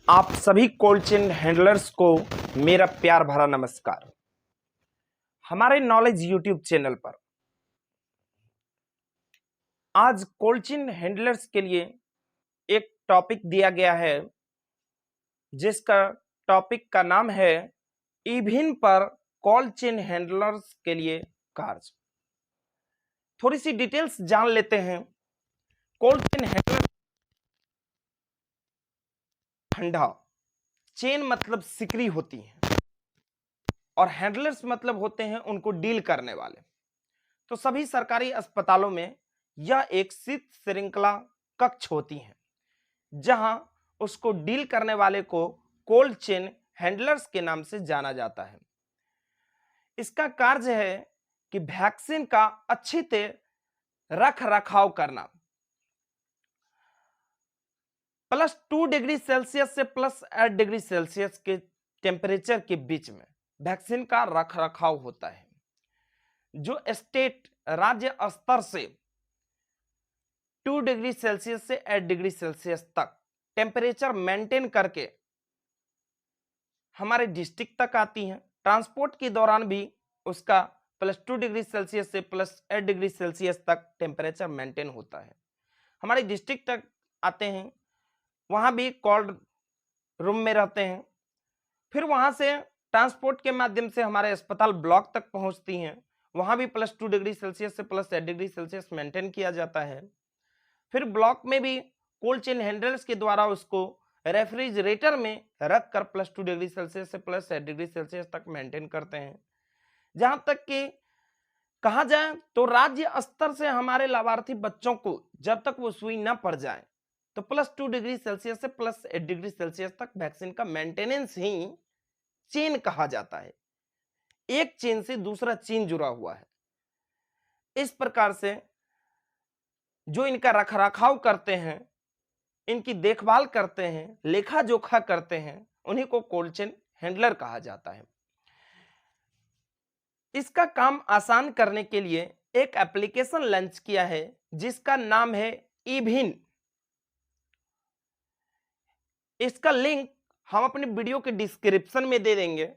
आप सभी cold chain handlers को मेरा प्यार भरा नमस्कार। हमारे नॉलेज यूट्यूब चैनल पर आज कोल्ड चेन हैंडलर्स के लिए एक टॉपिक दिया गया है जिसका टॉपिक का नाम है ईभिन पर कोल्ड चेन हैंडलर्स के लिए कार्य। थोड़ी सी डिटेल्स जान लेते हैं। कोल्ड चेन हैंडलर ठंडा, चेन मतलब सिकरी होती है और हैंडलर्स मतलब होते हैं उनको डील करने वाले। तो सभी सरकारी अस्पतालों में यह एक शीत श्रृंखला कक्ष होती है जहां उसको डील करने वाले को कोल्ड चेन हैंडलर्स के नाम से जाना जाता है। इसका कार्य है कि वैक्सीन का अच्छी तरह रख रखाव करना, +2 डिग्री सेल्सियस से +8 डिग्री सेल्सियस के टेम्परेचर के बीच में वैक्सीन का रख रखाव होता है। जो स्टेट राज्य स्तर से 2 डिग्री सेल्सियस से 8 डिग्री सेल्सियस तक टेम्परेचर मेंटेन करके हमारे डिस्ट्रिक्ट तक आती हैं। ट्रांसपोर्ट के दौरान भी उसका +2 डिग्री सेल्सियस से +8 डिग्री सेल्सियस तक टेम्परेचर मेंटेन होता है। हमारे डिस्ट्रिक्ट तक आते हैं, वहां भी कोल्ड रूम में रहते हैं। फिर वहां से ट्रांसपोर्ट के माध्यम से हमारे अस्पताल ब्लॉक तक पहुंचती हैं, वहां भी +2 डिग्री सेल्सियस से +8 डिग्री सेल्सियस मेंटेन किया जाता है। फिर ब्लॉक में भी कोल्ड चेन हैंडलर्स के द्वारा उसको रेफ्रिजरेटर में रख कर +2 डिग्री सेल्सियस से +8 डिग्री सेल्सियस तक मेंटेन करते हैं। जहां तक कि कहा जाए तो राज्य स्तर से हमारे लाभार्थी बच्चों को जब तक वो सुई न पड़ जाए तो +2 डिग्री सेल्सियस से +8 डिग्री सेल्सियस तक वैक्सीन का मेंटेनेंस ही चेन कहा जाता है। एक चेन से दूसरा चेन जुड़ा हुआ है। इस प्रकार से जो इनका रखरखाव करते हैं, इनकी देखभाल करते हैं, लेखा जोखा करते हैं, उन्हीं को कोल्ड चेन हैंडलर कहा जाता है। इसका काम आसान करने के लिए एक एप्लीकेशन लॉन्च किया है जिसका नाम है ईभिन। इसका लिंक हम अपने वीडियो के डिस्क्रिप्शन में दे देंगे,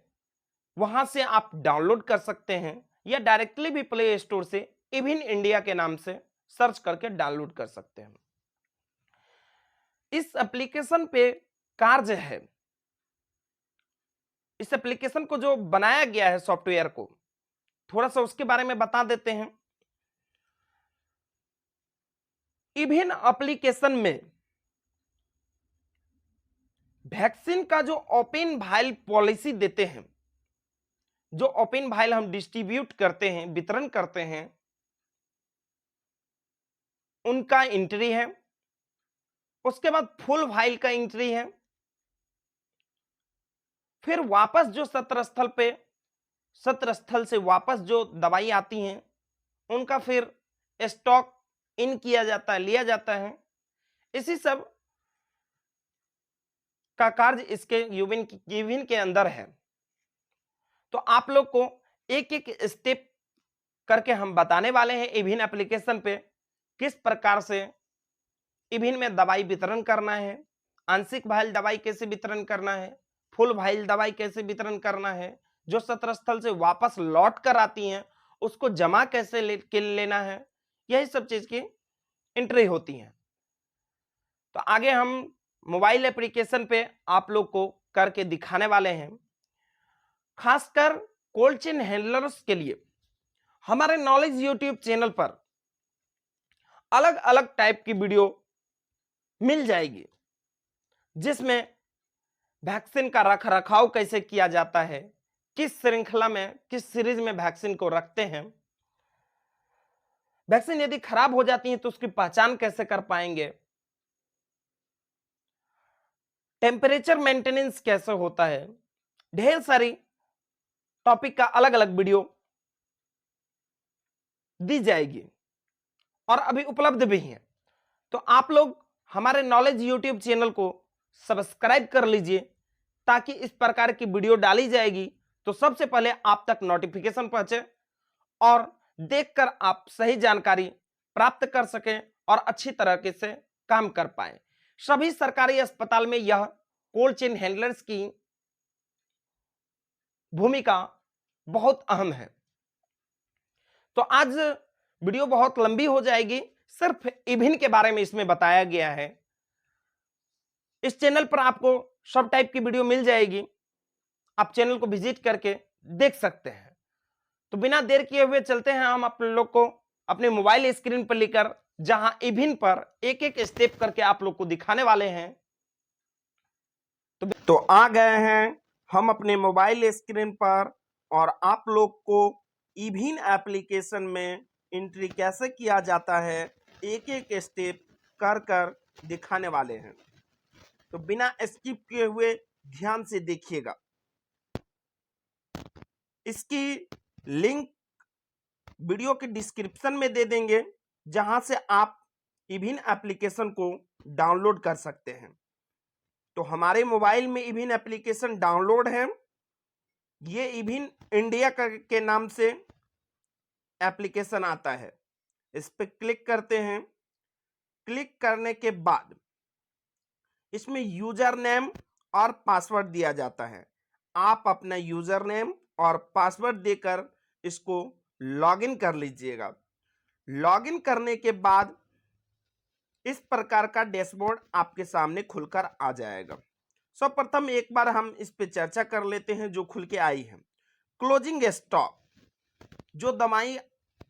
वहां से आप डाउनलोड कर सकते हैं या डायरेक्टली भी प्ले स्टोर से ईभिन इंडिया के नाम से सर्च करके डाउनलोड कर सकते हैं। इस एप्लीकेशन पे कार्य है, इस एप्लीकेशन को जो बनाया गया है सॉफ्टवेयर को, थोड़ा सा उसके बारे में बता देते हैं। ईभिन एप्लीकेशन में वैक्सीन का जो ओपन वायल पॉलिसी देते हैं, जो ओपन वायल हम डिस्ट्रीब्यूट करते हैं, वितरण करते हैं, उनका एंट्री है। उसके बाद फुल वायल का एंट्री है। फिर वापस जो सत्र स्थल से वापस जो दवाई आती हैं उनका फिर स्टॉक इन किया जाता है, लिया जाता है। इसी सब का कार्य इसके ईभिन के अंदर है। तो आप लोग को एक एक स्टेप करके हम बताने वाले हैं ईभिन एप्लीकेशन पे किस प्रकार से ईभिन में दवाई वितरण करना है, आंशिक वायल दवाई कैसे वितरण करना है, फुल वायल दवाई कैसे वितरण करना है, जो सत्र स्थल से वापस लौट कर आती हैं उसको जमा कैसे लेना है, यही सब चीज की एंट्री होती है। तो आगे हम मोबाइल एप्लीकेशन पे आप लोग को करके दिखाने वाले हैं। खासकर कोल्ड चेन हैंडलर्स के लिए हमारे नॉलेज यूट्यूब चैनल पर अलग अलग टाइप की वीडियो मिल जाएगी जिसमें वैक्सीन का रख रखाव कैसे किया जाता है, किस श्रृंखला में, किस सीरीज में वैक्सीन को रखते हैं, वैक्सीन यदि खराब हो जाती है तो उसकी पहचान कैसे कर पाएंगे, टेम्परेचर मेंटेनेंस कैसे होता है, ढेर सारी टॉपिक का अलग अलग वीडियो दी जाएगी और अभी उपलब्ध भी है। तो आप लोग हमारे नॉलेज यूट्यूब चैनल को सब्सक्राइब कर लीजिए ताकि इस प्रकार की वीडियो डाली जाएगी तो सबसे पहले आप तक नोटिफिकेशन पहुंचे और देखकर आप सही जानकारी प्राप्त कर सकें और अच्छी तरीके से काम कर पाए। सभी सरकारी अस्पताल में यह कोल्ड चेन हैंडलर्स की भूमिका बहुत अहम है। तो आज वीडियो बहुत लंबी हो जाएगी, सिर्फ इविन के बारे में इसमें बताया गया है। इस चैनल पर आपको सब टाइप की वीडियो मिल जाएगी, आप चैनल को विजिट करके देख सकते हैं। तो बिना देर किए हुए चलते हैं हम आप लोग को अपने मोबाइल स्क्रीन पर लेकर, जहां इविन पर एक एक स्टेप करके आप लोग को दिखाने वाले हैं। तो आ गए हैं हम अपने मोबाइल स्क्रीन पर, और आप लोग को इविन एप्लीकेशन में एंट्री कैसे किया जाता है एक एक स्टेप कर कर दिखाने वाले हैं। तो बिना स्किप किए हुए ध्यान से देखिएगा। इसकी लिंक वीडियो के डिस्क्रिप्शन में दे देंगे, जहां से आप इविन एप्लीकेशन को डाउनलोड कर सकते हैं। तो हमारे मोबाइल में इविन एप्लीकेशन डाउनलोड है। ये इविन इंडिया के नाम से एप्लीकेशन आता है। इस पर क्लिक करते हैं। क्लिक करने के बाद इसमें यूजर नेम और पासवर्ड दिया जाता है। आप अपना यूजर नेम और पासवर्ड देकर इसको लॉगिन कर लीजिएगा। लॉगिन करने के बाद इस प्रकार का डैशबोर्ड आपके सामने खुलकर आ जाएगा। सर्वप्रथम एक बार हम इस पे चर्चा कर लेते हैं जो खुल के आई है। क्लोजिंग स्टॉक, जो दवाई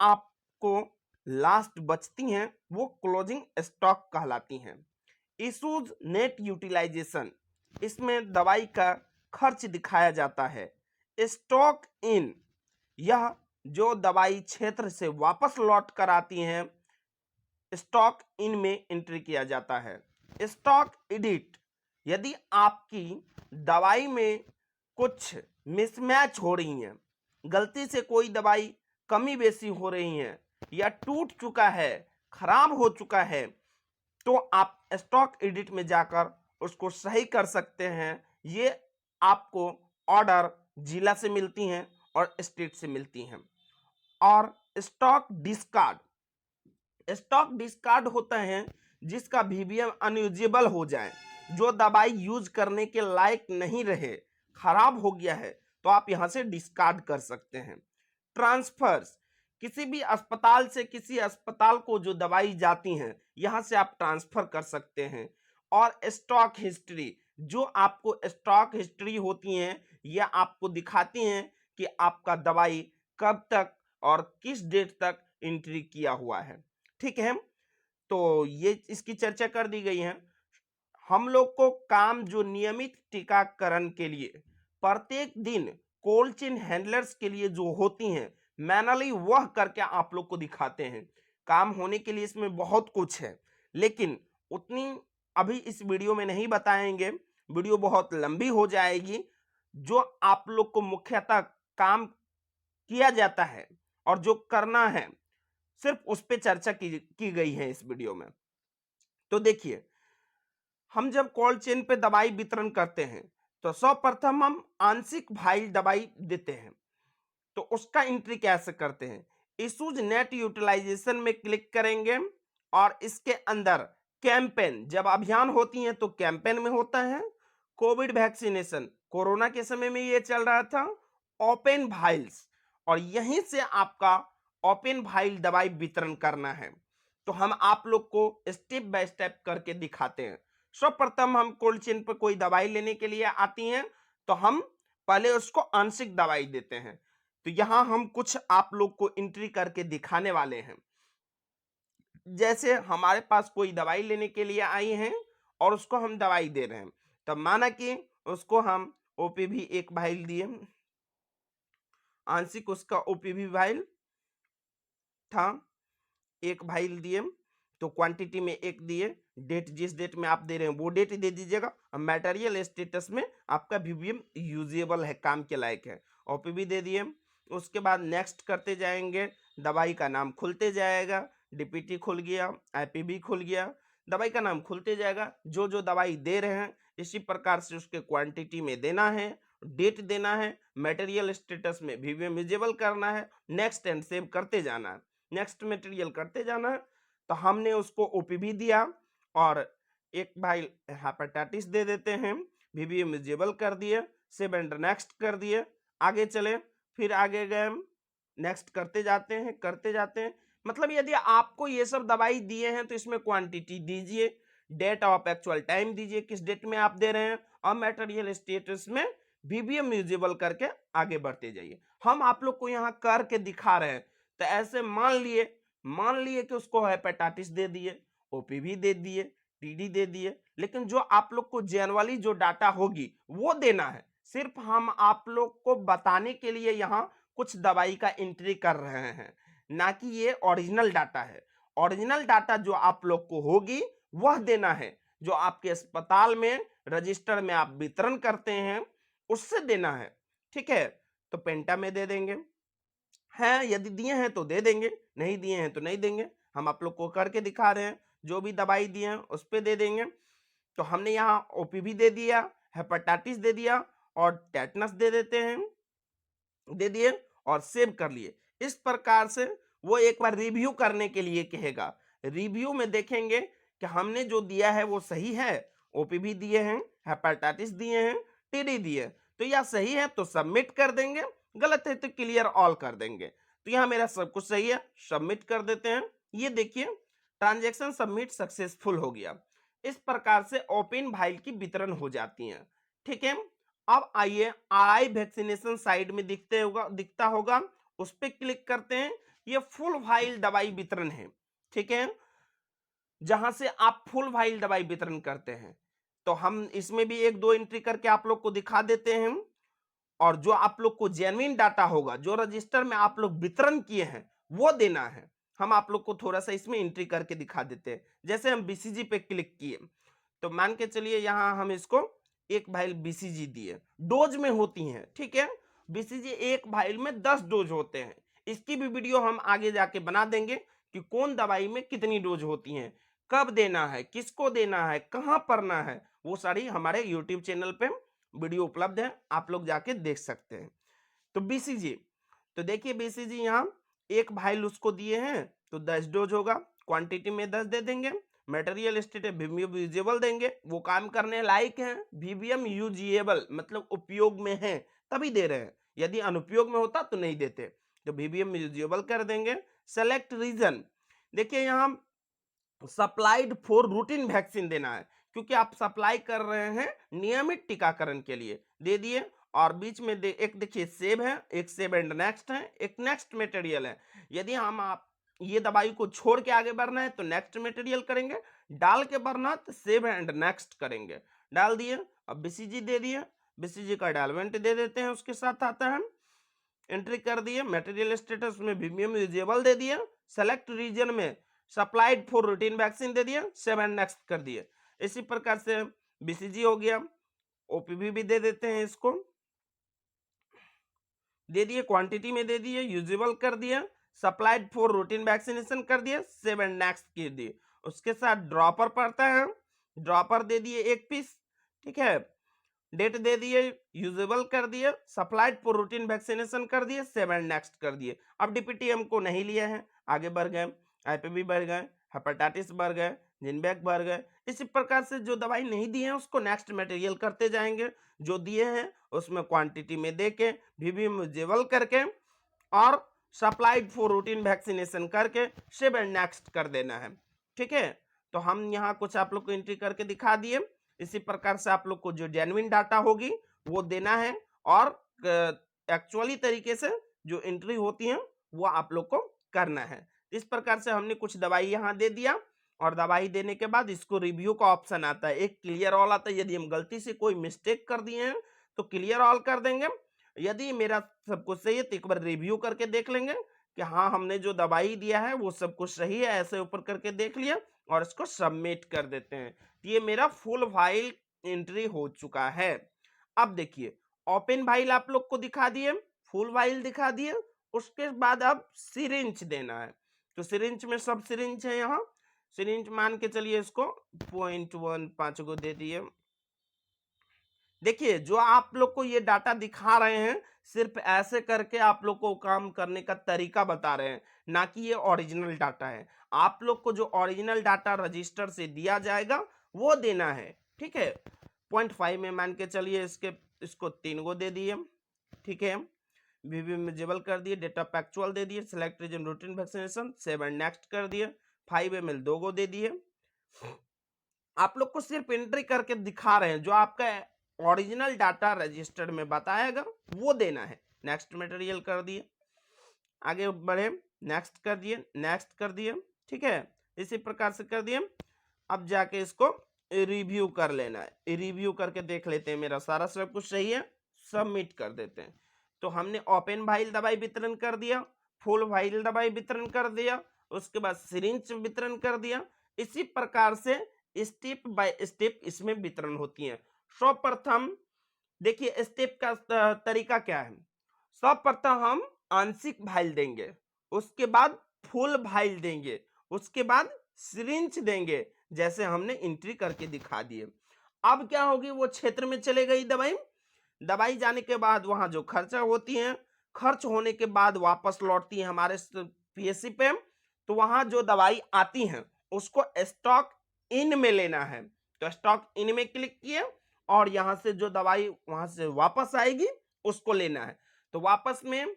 आपको लास्ट बचती हैं वो क्लोजिंग स्टॉक कहलाती हैं। इशूज नेट यूटिलाइजेशन, इसमें दवाई का खर्च दिखाया जाता है। स्टॉक इन, यह जो दवाई क्षेत्र से वापस लौट कर आती हैं स्टॉक इन में एंट्री किया जाता है। स्टॉक एडिट, यदि आपकी दवाई में कुछ मिसमैच हो रही हैं, गलती से कोई दवाई कमी बेसी हो रही है या टूट चुका है, खराब हो चुका है, तो आप स्टॉक एडिट में जाकर उसको सही कर सकते हैं। ये आपको ऑर्डर जिला से मिलती हैं और स्टेट से मिलती हैं। और स्टॉक डिस्कार्ड, स्टॉक डिस्कार्ड होता है जिसका वीवीएम अनयूजेबल हो जाए, जो दवाई यूज करने के लायक नहीं रहे, खराब हो गया है, तो आप यहां से डिस्कार्ड कर सकते हैं। ट्रांसफर्स, किसी भी अस्पताल से किसी अस्पताल को जो दवाई जाती हैं यहां से आप ट्रांसफर कर सकते हैं। और स्टॉक हिस्ट्री, जो आपको स्टॉक हिस्ट्री होती हैं यह आपको दिखाती हैं कि आपका दवाई कब तक और किस डेट तक एंट्री किया हुआ है। ठीक है, तो ये इसकी चर्चा कर दी गई है। हम लोग को काम जो नियमित टीकाकरण के लिए प्रत्येक दिन कोल्ड चेन हैंडलर्स के लिए जो होती हैं मैनुअली, वह करके आप लोग को दिखाते हैं। काम होने के लिए इसमें बहुत कुछ है, लेकिन उतनी अभी इस वीडियो में नहीं बताएंगे, वीडियो बहुत लंबी हो जाएगी। जो आप लोग को मुख्यतः काम किया जाता है और जो करना है सिर्फ उस पर चर्चा की गई है इस वीडियो में। तो देखिए, हम जब कोल्ड चेन पे दवाई वितरण करते हैं तो सर्वप्रथम हम आंशिक भाइल दवाई देते हैं। तो उसका एंट्री कैसे करते हैं? इशूज नेट यूटिलाइजेशन में क्लिक करेंगे और इसके अंदर कैंपेन, जब अभियान होती है तो कैंपेन में होता है। कोविड वैक्सीनेशन, कोरोना के समय में ये चल रहा था। ओपन भाइल्स, और यहीं से आपका ओपन भाइल दवाई वितरण करना है। तो हम आप लोग को स्टेप बाय स्टेप करके दिखाते हैं। सर्वप्रथम हम कोल्ड चेन पर कोई दवाई लेने के लिए आती हैं तो हम पहले उसको आंशिक दवाई देते हैं। तो यहां हम कुछ आप लोग को एंट्री करके दिखाने वाले हैं। जैसे हमारे पास कोई दवाई लेने के लिए आई हैं और उसको हम दवाई दे रहे हैं, तब माना कि उसको हम ओपीवी एक भाइल दिए, आंशिक उसका ओपीवी भाइल था, एक भाइल दिए, तो क्वांटिटी में एक दिए, डेट जिस डेट में आप दे रहे हैं वो डेट दे दीजिएगा। मटेरियल स्टेटस में आपका वीवीएम यूजेबल है, काम के लायक है, ओपीवी दे दिए। उसके बाद नेक्स्ट करते जाएंगे, दवाई का नाम खुलते जाएगा, डीपीटी खुल गया, आईपीवी खुल गया, दवाई का नाम खुलते जाएगा। जो जो दवाई दे रहे हैं इसी प्रकार से उसके क्वांटिटी में देना है, डेट देना है, मटेरियल स्टेटस में वीवीएम यूजेबल करना है, नेक्स्ट एंड सेव करते जाना है, नेक्स्ट मटेरियल करते जाना है। तो हमने उसको ओपीवी दिया और एक भाई हेपेटाइटिस दे देते हैं, VBM यूजेबल कर दिए, सेव एंड नेक्स्ट कर दिए, आगे चले, फिर आगे गए हम, नेक्स्ट करते जाते हैं। मतलब यदि आपको ये सब दवाई दिए हैं तो इसमें क्वांटिटी दीजिए, डेट ऑफ एक्चुअल टाइम दीजिए, किस डेट में आप दे रहे हैं, और मटेरियल स्टेटस में VBM यूजेबल करके आगे बढ़ते जाइए। हम आप लोग को यहाँ करके दिखा रहे हैं, तो ऐसे मान लिए कि उसको हेपेटाइटिस दे दिए, OPV दे दिए, TD दे दिए, लेकिन जो आप लोग को जेनरली जो डाटा होगी वो देना है। सिर्फ हम आप लोग को बताने के लिए यहाँ कुछ दवाई का एंट्री कर रहे हैं, ना कि ये ओरिजिनल डाटा है। ओरिजिनल डाटा जो आप लोग को होगी वह देना है, जो आपके अस्पताल में रजिस्टर में आप वितरण करते हैं उससे देना है, ठीक है। तो पेंटा में दे देंगे, है यदि दिए हैं तो दे देंगे, नहीं दिए हैं तो नहीं देंगे। हम आप लोग को करके दिखा रहे हैं, जो भी दवाई दिए हैं उस पे दे देंगे। तो हमने यहाँ OPV दे दिया, हेपेटाइटिस दे दिया और टेटनस दे देते हैं, दे दिए और सेव कर लिए। इस प्रकार से वो एक बार रिव्यू करने के लिए कहेगा, रिव्यू में देखेंगे कि हमने जो दिया है वो सही है, OPV दिए हैं, हेपेटाइटिस दिए हैं, TD दिए, तो यह सही है तो सबमिट कर देंगे, गलत है तो क्लियर ऑल कर देंगे। तो यहाँ मेरा सब कुछ सही है, सबमिट कर देते हैं। ये देखिए ट्रांजैक्शन सबमिट सक्सेसफुल हो गया। इस प्रकार से ओपन वाइल की वितरण हो जाती है, ठीक है। अब आइए आई वैक्सीनेशन साइड में दिखता होगा, उस पर क्लिक करते हैं। ये फुल वाइल दवाई वितरण है, ठीक है, जहां से आप फुल वाइल दवाई वितरण करते हैं। तो हम इसमें भी एक दो एंट्री करके आप लोग को दिखा देते हैं, और जो आप लोग को जेन्युइन डाटा होगा, जो रजिस्टर में आप लोग वितरण किए हैं वो देना है। हम आप लोग को थोड़ा सा इसमें एंट्री करके दिखा देते हैं। जैसे हम BCG पे क्लिक किए, तो मान के चलिए यहाँ हम इसको एक वाइल BCG दिए, डोज में होती हैं, ठीक है। BCG एक वाइल में 10 डोज होते हैं। इसकी भी वीडियो हम आगे जाके बना देंगे कि कौन दवाई में कितनी डोज होती हैं, कब देना है, किसको देना है, कहाँ पढ़ना है, वो सारी हमारे YouTube चैनल पे वीडियो उपलब्ध है, आप लोग जाके देख सकते हैं। तो BCG, तो देखिए BCG यहाँ एक वाइल उसको दिए हैं तो 10 डोज होगा, क्वांटिटी में 10 दे देंगे, मटेरियल स्टेटस VBM यूजेबल देंगे, वो काम करने लायक है। VBM यूजेबल मतलब उपयोग में है तभी दे रहे हैं, यदि अनुपयोग में होता तो नहीं देते। तो VBM यूजेबल कर देंगे। सेलेक्ट रीजन, देखिए यहाँ सप्लाइड फॉर रूटीन वैक्सीन देना है, क्योंकि आप सप्लाई कर रहे हैं नियमित टीकाकरण के लिए, दे दिए। और बीच में एक देखिए सेव है, एक सेव एंड नेक्स्ट है, एक नेक्स्ट मटेरियल है। यदि हम आप ये दवाई को छोड़ के आगे बढ़ना है तो नेक्स्ट मटेरियल करेंगे, डाल के बढ़ना तो सेव एंड नेक्स्ट करेंगे, डाल दिए। अब BCG दे दिए, BCG का डालमेंट दे देते हैं, उसके साथ आता है, एंट्री कर दिए, मटेरियल स्टेटस में VBM यूजेबल दे दिए, सेलेक्ट रीजन में सप्लाइड फॉर रूटीन वैक्सीन दे दिया, सेव एंड नेक्स्ट कर दिए। इसी प्रकार से BCG हो गया, OPV भी दे देते हैं, इसको दे दिए, क्वांटिटी में दे दिए, यूजेबल कर दिया, सप्लाइड फॉर रूटीन वैक्सीनेशन कर दिए, सेव एंड नेक्स्ट कर दिए। उसके साथ ड्रॉपर पड़ता है, ड्रॉपर दे दिए 1 पीस, ठीक है, डेट दे दिए, यूजेबल कर दिए, सप्लाइड फॉर रूटीन वैक्सीनेशन कर दिए, सेव एंड नेक्स्ट कर दिए। अब DPT हमको नहीं लिया है, आगे बढ़ गए, IPV बढ़ गए, हेपेटाइटिस बढ़ गए, जिनबैक बढ़ गए। इसी प्रकार से जो दवाई नहीं दी है उसको नेक्स्ट मटेरियल करते जाएंगे, जो दिए हैं उसमें क्वांटिटी में दे के VBM यूजेबल करके और सप्लाइड फॉर रूटीन वैक्सीनेशन करके सेव एंड नेक्स्ट कर देना है, ठीक है। तो हम यहाँ कुछ आप लोग को एंट्री करके दिखा दिए। इसी प्रकार से आप लोग को जो जेन्युइन डाटा होगी वो देना है, और एक्चुअली तरीके से जो एंट्री होती है वो आप लोग को करना है। इस प्रकार से हमने कुछ दवाई यहाँ दे दिया, और दवाई देने के बाद इसको रिव्यू का ऑप्शन आता है, एक क्लियर ऑल आता है। यदि हम गलती से कोई मिस्टेक कर दिए हैं तो क्लियर ऑल कर देंगे, यदि मेरा सब कुछ सही है तो एक बार रिव्यू करके देख लेंगे कि हाँ हमने जो दवाई दिया है वो सब कुछ सही है, ऐसे ऊपर करके देख लिया और इसको सबमिट कर देते हैं। ये मेरा फुल वाइल एंट्री हो चुका है। अब देखिए ओपन वाइल आप लोग को दिखा दिए, फुल वाइल दिखा दिए, उसके बाद अब सिरिंज देना है। तो सिरिंज में सब सिरिंज है, यहाँ सिरिंज मान के चलिए इसको 0.15 को दे दिए। देखिए जो आप लोग को ये डाटा दिखा रहे हैं सिर्फ ऐसे करके आप लोग को काम करने का तरीका बता रहे हैं, ना कि ये ओरिजिनल डाटा है। आप लोग को जो ओरिजिनल डाटा रजिस्टर से दिया जाएगा वो देना है, ठीक है। 0.5 में मान के चलिए इसको 3 गो दे दिए, ठीक है। विजिबल कर दिए, डेट ऑफ एक्चुअल दे दिए, select region routine vaccination 7 next कर दिए, 5 ml 2 गो दे दिए। आप लोग को सिर्फ एंट्री करके दिखा रहे हैं, जो आपका ओरिजिनल डाटा रजिस्टर्ड में बताएगा वो देना है। नेक्स्ट मटेरियल कर दिए, आगे बढ़े, नेक्स्ट कर दिए, नेक्स्ट कर दिए, ठीक है। इसी प्रकार से कर दिए। अब जाके इसको रिव्यू कर लेना है, रिव्यू करके देख लेते हैं मेरा सारा सब कुछ सही है, सबमिट कर देते हैं। तो हमने ओपन वाइल दवाई वितरण कर दिया, फुल वाइल दवाई वितरण कर दिया, उसके बाद सिरिंज वितरण कर दिया। इसी प्रकार से स्टेप बाय स्टेप इसमें वितरण होती है। सर्वप्रथम देखिए स्टेप का तरीका क्या है। सर्वप्रथम हम आंशिक वाइल देंगे, उसके बाद फुल वाइल देंगे, उसके बाद सिरिंज देंगे, जैसे हमने एंट्री करके दिखा दिए। अब क्या होगी, वो क्षेत्र में चले गई दवाई जाने के बाद वहां जो खर्चा होती है, खर्च होने के बाद वापस लौटती है हमारे पीएससी पे। तो वहां जो दवाई आती है उसको स्टॉक इन में लेना है, तो स्टॉक इन में क्लिक किए और यहां से जो दवाई वहां से वापस आएगी उसको लेना है। तो वापस में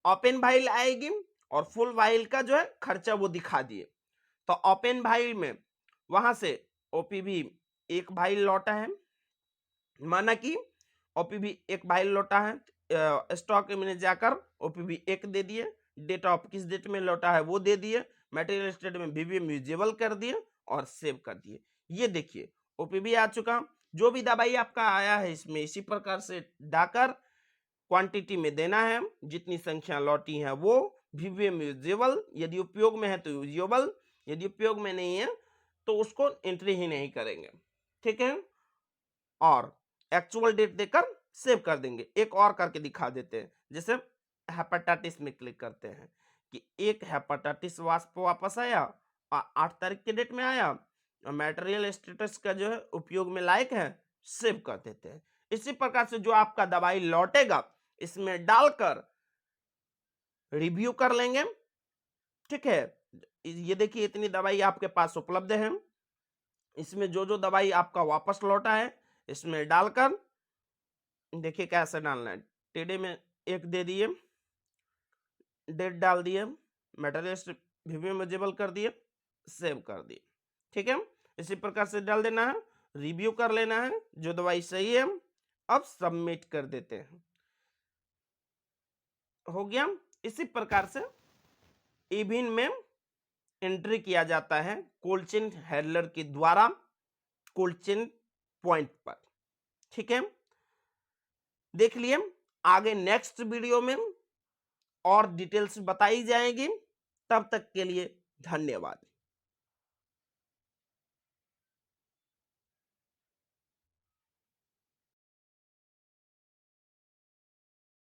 ओपन वाइल आएगी और फुल वाइल का जो है खर्चा वो दिखा दिए। तो ओपन वाइल में वहां से ओपीवी 1 वाइल लौटा है, माना कि ओपीवी 1 वाइल लौटा है, स्टॉक में जाकर ओपीवी 1 दे दिए, डेट ऑफ किस डेट में लौटा है वो दे दिए, मटेरियल स्टेट में वीवीएम यूजेबल कर दिए और सेव कर दिए। ये देखिए ओपीवी आ चुका। जो भी दवाई आपका आया है इसमें इसी प्रकार से डाकर क्वांटिटी में देना है, जितनी संख्या लौटी है वो वीवीएम यूजेबल, यदि उपयोग में है तो यूजेबल, यदि उपयोग में नहीं है तो उसको एंट्री ही नहीं करेंगे, ठीक है। और एक्चुअल डेट देकर सेव कर देंगे। एक और करके दिखा देते हैं, जैसे हेपेटाइटिस में क्लिक करते हैं कि एक हेपेटाइटिस वापस आया, 8 तारीख के डेट में आया, मटेरियल स्टेटस का जो है उपयोग में लायक है, सेव कर देते हैं। इसी प्रकार से जो आपका दवाई लौटेगा इसमें डालकर रिव्यू कर लेंगे, ठीक है। ये देखिए इतनी दवाई आपके पास उपलब्ध है, इसमें जो जो दवाई आपका वापस लौटा है इसमें डालकर देखिए कैसे डालना है। टेढ़े में 1 दे दिए, डेट डाल दिए, मटेरियल वीवीएम यूजेबल कर दिए, सेव कर दिए, ठीक है। इसी प्रकार से डाल देना है, रिव्यू कर लेना है, जो दवाई सही है अब सबमिट कर देते हैं, हो गया। इसी प्रकार से इविन में एंट्री किया जाता है कोल्ड चेन हैंडलर के द्वारा कोल्ड चेन पॉइंट पर, ठीक है। देख लिए, आगे नेक्स्ट वीडियो में और डिटेल्स बताई जाएगी। तब तक के लिए धन्यवाद।